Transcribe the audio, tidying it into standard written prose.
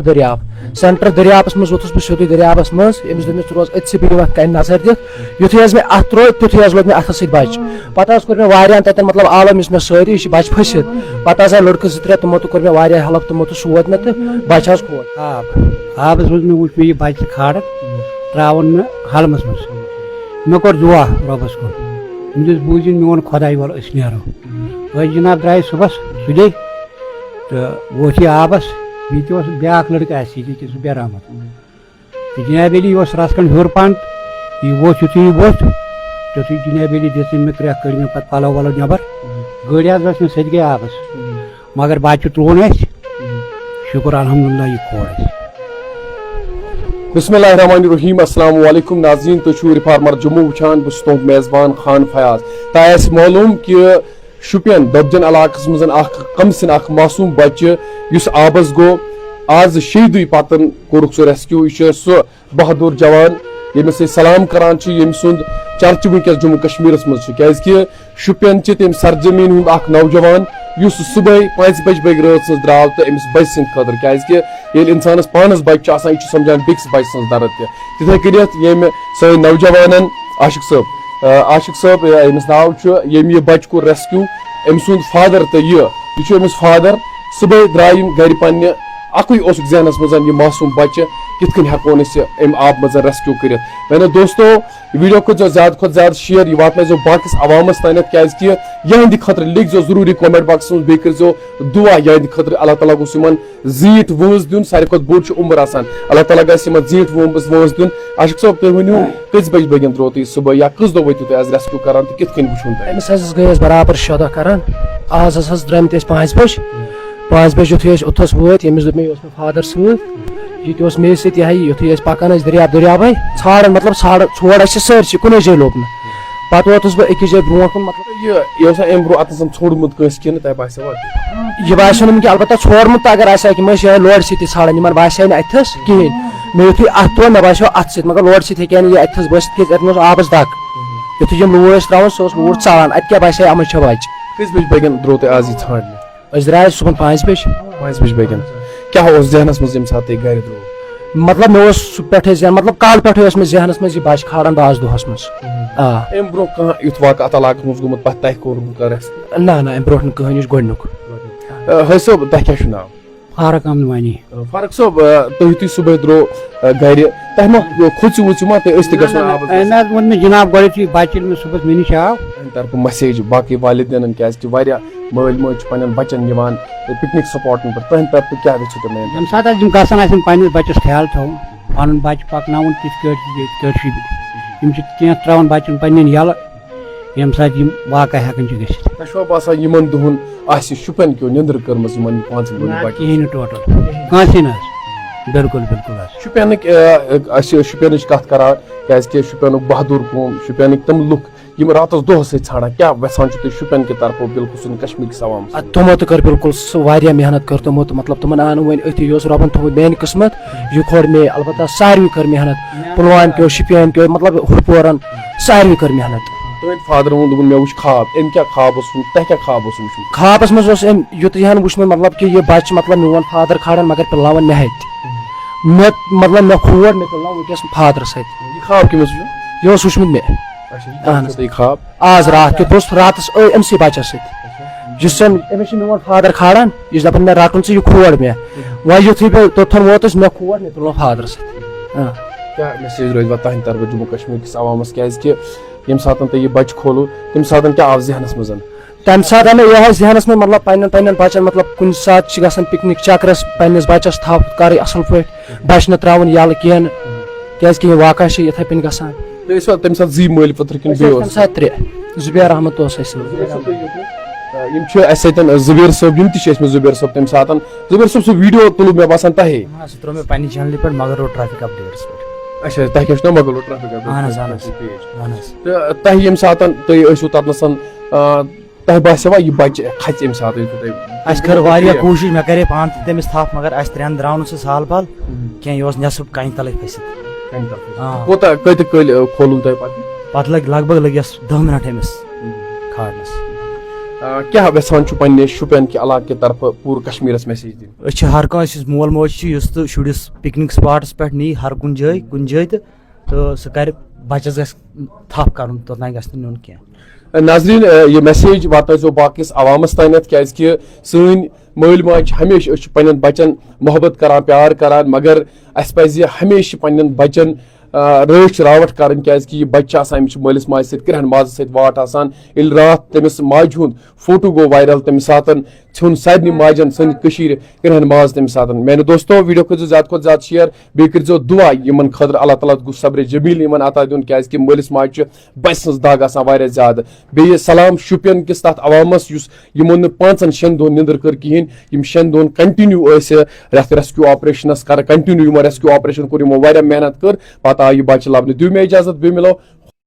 دریاب centre دریابس مز ووتھس بہٕ سیوٚدُے دریابس مز أمِس دوٚپ مےٚ ژٕ روز أتھۍ بہٕ دِمہٕ اَتھ کَنہِ نظر دِتھ یُتھُے حظ مےٚ اَتھ ترٛوو تیُتھُے حظ لوٚگ مےٚ اَتھس سۭتۍ بچہِ پتہٕ حظ کوٚر مےٚ واریاہن تتٮ۪ن مطلب عالم یُس مےٚ سۭتۍ یہِ چھِ بچہِ پھٔسِتھ پتہٕ حظ آے لڑکہٕ 2-3 تِمو تہِ کوٚر مےٚ واریاہ ہیلپ تِمو تہِ سوٗد مےٚ تہٕ بچہِ حظ کھوت آبس منٛز مےٚ وٕچھ مےٚ یہِ بچہِ کھاران ترٛاوُن مےٚ حلمس منٛز مےٚ کوٚر دُعا رۄبس کُن مےٚ دِژ بوٗزِنۍ میون خۄداے وَل أسۍ نیرو أسۍ جِناب درٛاے صُبحس سُلے تہٕ ووٚتھ یہِ آبس بیٚیہِ تہِ اوس بیٛاکھ لڑکہٕ اَسہِ ییٚتہِ زُبیر احمد تہٕ جناب علی اوس رژھ کھنٛڈ ہیوٚر پہن یہِ ووٚتھ یُتھُے یہِ ووٚتھ تیُتھُے جناب علی دِژ مےٚ کرٛٮ۪کھ کٔڑۍ مےٚ پتہٕ پلو ولو نٮ۪بر گٲڑۍ حظ ؤژھ مےٚ سۭتۍ گٔے آبس مگر بچہِ ترٛوون اَسہِ شُکر الحمدُاللہ یہِ کھول اَسہِ بسم اللہ الرحمن الرحیم السلام علیکم ناظرین تُہۍ چھِو رِفارمر جموں وٕچھان بہٕ چھُس تُہُنٛد میزبان خان فیاض تۄہہِ آسہِ معلوٗم کہِ شُپین دۄبجن علاقس منٛز اکھ قمسِن اکھ معصوٗم بچہِ یُس آبس گوٚو آز 6 دُہۍ پتہٕ کوٚرُکھ سُہ ریسکیوٗ یہِ چھُ سُہ بہادُر جوان ییٚمِس أسۍ سلام کران چھِ ییٚمہِ سُنٛد چرچہٕ وٕنکیٚس جموں کشمیٖرس منٛز چھُ کیازِ کہِ شُپین چھِ تٔمۍ سرزمیٖن ہُنٛد اکھ نوجوان یُس صُبحٲے 5 بجہِ رٲژ سٕنٛز درٛاو تہٕ أمِس بچہِ سٕنٛدِ خٲطرٕ کیازِ کہِ ییٚلہِ اِنسانس پانس بچہِ چھُ آسان یہِ چھُ سمجھان بیٚکِس بچہِ سٕنٛز درد تہِ تِتھے کٔنیتھ ییٚمہِ سٲنۍ نوجوانن عاشق صٲب أمِس ناو چھُ ییٚمۍ یہِ بچہِ کوٚر ریسکیوٗ أمۍ سُنٛد فادر تہٕ یہِ چھُ أمِس فادر صُبحٲے درٛاے یِم گرِ پننہِ اکُے اوسُکھ ذہنس منٛز یہِ معصوٗم بچہِ کِتھ کٔنۍ ہٮ۪کون أسۍ یہِ امہِ آبہٕ منٛز ریسکیوٗ کٔرِتھ میانیو دوستو یہِ ویٖڈیو کٔرۍزیو زیادٕ کھۄتہٕ زیادٕ شِیر یہِ واتنٲیزیو باقٕیس عوامس تانٮ۪تھ کیازِ کہِ یِہنٛدِ خٲطرٕ لیکھزیو ضروٗری کومنٹ باکسس منٛز بیٚیہِ کٔرۍزیو دُعا یِہنٛدِ خٲطرٕ اللہ تعالیٰ گوٚژھ یِمن زیٖٹھ وٲنٛس دیُن ساروی کھۄتہٕ بوٚڑ چھُ عُمر آسان اللہ تعالیٰ گژھِ یِمن زیٖٹھ وٲنٛس دیُن عاشق صٲب تُہۍ ؤنِو کٔژِ بجہِ بٲگٮ۪ن ترٛوو تُہۍ صُبحٲے یا کٔژ دۄہ وٲتِو تُہۍ آز ریسکیوٗ کران تہٕ کِتھ کٔنۍ وٕچھُن تۄہہِ أمِس حظ گٔے أسۍ برابر 6 دۄہ کران آز حظ درٛامٕتۍ أسۍ 5 بجہِ 5 بجہِ یُتھُے أسۍ اوٚتھس وٲتۍ ییٚمِس دوٚپ مےٚ یہِ اوس مےٚ فادر سۭتۍ یہِ تہِ اوس مے سۭتۍ یہِ ہا یُتھُے أسۍ پکان ٲسۍ دریابے ژھانڈان مطلب ژھور اَسہِ سٲرسٕے کُنی جایہِ لوٚب نہٕ پتہٕ ووتُس بہٕ أکِس جایہِ برونٛٹھ کُن مطلب یہِ اوسا اَمہِ برونٛہہ اتنس ژھونٛڈمُت کٲنٛسہِ کِنہٕ تۄہہِ باسیو یہِ باسیو نہٕ مےٚ کینٛہہ البتہ ژھورمُت تہٕ اگر آسہِ ہا کہِ یِم ٲسۍ یِہوے لورِ سۭتی ژھانڈان یِمن باسے نہٕ اتھس کِہینۍ مےٚ یُتھُے اتھ ترٛوو مےٚ باسیو اتھٕ سۭتۍ مگر لورِ سۭتۍ ہیٚکہِ ہا نہٕ یہِ اتھس بٲسِتھ کیازِ اتھ منٛز اوس آبس دگ یُتھُے یِم لوٗر ٲسۍ تراوان سُہ اوس لوٗر ژلان اتہِ کیاہ باسے اَمن چھِ بچہِ کٔژِ بجہِ بٲگٮ۪ن درٛوو تۄہہِ آز یہِ ژھانڈنہِ أسۍ درٛاے صُبحن 5 بجہِ 5 بجہِ بٲگٮ۪ن کیاہ اوس ذہنس منٛز ییٚمہِ ساتہٕ تُہۍ گرِ درٛوو مطلب مےٚ اوس سُہ پٮ۪ٹھے ذہن مطلب کالہٕ پٮ۪ٹھے اوس مےٚ ذہنس منٛز یہِ بچہِ کھالان باز دۄہس منٛز امہِ برونٛہہ کانٛہہ یُتھ واقعہٕ اتھ علاقس منٛز گوٚمُت پتہٕ تۄہہِ کوٚرمُت ریسکیوٗ نہ امہِ برونٛٹھ نہٕ کٕہٕنۍ یہِ چھُ گۄڈنیُک حٲج صٲب تۄہہِ کیاہ چھُ ناو فاروق احمد وانی فاروق صٲب تُہۍ یُتھُے صُبحٲے درٛوو گرِ تۄہہِ ما کھوٗژِو وُژِو ما تُہۍ ٲسۍ تہِ گژھُن نہ حظ ووٚن مےٚ جناب گۄڈٕنیتھٕے بچہِ ییٚلہِ مےٚ صُبحس مےٚ نِش آو میانہِ طرفہٕ مسیج باقٕے والدینن کیازِ کہِ واریاہ مٲلۍ مٲج چھِ پننٮ۪ن بچن نِوان پِکنِک سپاٹن پٮ۪ٹھ تُہنٛدِ طرفہٕ کیاہ یژھِو تُہۍ ییٚمہِ ساتہٕ حظ یِم گژھان آسن پننِس بچس خیال تھاوُن پنُن بچہِ پکناوُن تِتھ کٲٹھۍ یِم چھِ کینٛہہ تراوان بچن پننٮ۪ن یلہٕ ییٚمہِ ساتہٕ یِم واقعہ ہٮ۪کان چھِ گٔژھِتھ تۄہہِ چھُوا باسان یِمن دۄہن آسہِ شُپین کیو نِندٕر کٔرمٕژ یِمن 5 بچن کِہینۍ نہٕ ٹوٹل کٲنٛسے نہٕ حظ بالکل حظ شُپینٕکۍ أسۍ شُپینٕچ کتھ کران کیازِ کہِ شُپینُک بہادُر قوم شُپینٕکۍ تِم لُکھ یِم راتس دۄہس سۭتۍ ژھانڈان کیاہ یژھان چھِو تُہۍ شُپین کہِ طرفہٕ بالکل سُنٛد کشمیٖرکِس عوامس تِمو تہِ کٔر بالکل سُہ واریاہ محنت کٔر تِمو تہٕ مطلب تِمن آو نہٕ وۄنۍ أتھی یہِ اوس رۄبن تھوٚمُت میانہِ قٕسمت یہِ کھور مے البتہ ساروٕے کٔر محنت پُلوامہِ کیو شُپین کیو مطلب ہُرپورن ساروٕے کٔر محنت تُہنٛدِ فادرن ووٚن دوٚپُن مےٚ وٕچھ خواب أمۍ کیاہ خواب اوس وُچھمُت تۄہہِ کیاہ خواب اوس وٕچھمُت خوابس منٛز اوس أمۍ یُتُے ہن وٕچھمُت مطلب کہِ یہِ بچہِ مطلب میون فادر کھالان مگر پِلناوان مےٚ ہتہِ مےٚ مطلب مےٚ کھور مےٚ پِلناو وٕنکیٚس فادرس اتھِ یہِ خواب کٔمِس چھُ یہِ اوس وٕچھمُت مےٚ اہن حظ خواب آز راتھ کیُتھ اوس راتس أمسٕے بچس سۭتۍ یُس أمِس چھُ میون فادر کھالان یہِ چھُ دپان مےٚ رٹُن ژٕ یہِ کھور مےٚ وۄنۍ یُتھُے بہٕ توٚتھن ووتُس مےٚ کھور مےٚ تُلنو فادرس سۭتۍ کیاہ میسیج روزِ وۄنۍ تُہنٛدِ طرفہٕ جموں کشمیٖرکِس عوامس کیازِ کہِ ییٚمہِ ساتہٕ تُہۍ یہِ بچہِ کھولوٕ تمہِ ساتہٕ کیاہ آو ذہنس منٛز تمہِ ساتہٕ آو مےٚ یِہوے ذہنس منٛز مطلب پننٮ۪ن بچن مطلب کُنہِ ساتہٕ چھِ گژھان پِکنِک چکرس پننِس بچس تھپھ کرٕنۍ اصل پٲٹھۍ بچہِ نہٕ تراوُن یلہٕ کینٛہہ نہٕ کیازِ کہِ یہِ واقعہ چھِ یِتھے پٲٹھۍ گژھان تُہۍ ٲسوا تمہِ ساتہٕ زٕے مٲلۍ پٔترٕ کِنہٕ بیٚیہِ اوس تمہِ ساتہٕ 3 زُبیر احمد تہِ اوس اَسہِ یِم چھِ اَسہِ سۭتۍ زُبیر صٲب یِم تہِ چھِ ٲسمٕتۍ زُبیر صٲب تمہِ ساتہٕ زُبیر صٲب سُہ ویٖڈیو تُلوٗ مےٚ باسان تۄہے سُہ ترٛوو مےٚ پننہِ چینلہِ پٮ۪ٹھ مگر روڈ ٹریفِک اپڈیٹس پٮ۪ٹھ اچھا تۄہہِ کیاہ چھُ ناو مغل روڈ ٹریفِک تہٕ تۄہہِ ییٚمہِ ساتہٕ تُہۍ ٲسِو تتنس تۄہہِ باسیوا یہِ بچہِ کھژِ امہِ ساتہٕ اَسہِ کٔر واریاہ کوٗشِش مےٚ کرے پانہٕ تہِ تٔمِس تھپھ مگر اَسہِ 3 درٛاو نہٕ سُہ سہل پہل کینٛہہ یہِ اوس نٮ۪صٕف کَنہِ تلٕے پھٔسِتھ کوتاہ کۭتِس کٲلۍ کھولُن تۄہہِ پتہٕ پتہٕ لگ بگ لٔگۍ اَسہِ 10 مِنٹ أمِس کھالنس کیا ویسان چھو پننے شپین کے علاقے کی طرف پور کشمیرس میسیج دن أسۍ چھِ ہر کٲنٛسہِ مول موج چھُ یُس تہٕ شُرِس پِکنِک سپاٹس پٮ۪ٹھ نی ہر کُنہِ جایہِ تہٕ سُہ کرِ بچس گژھِ تھپھ کرُن توٚتانۍ گژھِ نہٕ نیُن کینٛہہ. ناظریٖن یہ میسیج واتنٲیزیو باقیس عوامس تانٮ۪تھ کیازکہِ سٲنۍ مٲلۍ ماجہِ چھِ ہمیشہِ أسۍ چھِ پننٮ۪ن بچن محبت کران پیار کران مگر اسہِ پزِ ہمیشہِ پننٮ۪ن بچن رٲچھ راوٹھ کرٕنۍ کیازکہِ یہِ بچہِ چھُ آسان أمِس چھِ مٲلِس ماجہِ سۭتۍ کرہن مازس سۭتۍ واٹھ آسان ییٚلہِ راتھ تٔمِس ماجہِ ہُنٛد فوٹو گوٚو وایرل تمہِ ساتہٕ ژھیوٚن سارنٕے ماجن سٲنِس کٔشیٖرِ کرہن ماز تمہِ ساتہٕ. میانہِ دوستو ویٖڈیو کٔرزیو زیادٕ کھۄتہٕ زیادٕ شیر بیٚیہِ کٔرزیو دُعا یِمن خٲطرٕ اللہ تعالیٰ گوٚژھ صبرِ جمیٖل یِمن عطا دیُن کیازکہِ مٲلِس ماجہِ چھُ بچہِ سٕنٛز دگ آسان واریاہ زیادٕ. بیٚیہِ سلام شُپین کِس تتھ عوامس یُس یِمو نہٕ 5-6 دۄہن نِندٕر کٔر کِہینۍ یِم 6 دۄہن کنٹِنیوٗ ٲسۍ یتھ ریسکیوٗ آپریشنس کران کنٹِنیوٗ یِمو ریسکیوٗ آپریشن کوٚر یِمو واریاہ محنت کٔر پتہٕ آو یہِ بچہِ لبنہٕ. دِیِو مےٚ اجازت بیٚیہِ مِلو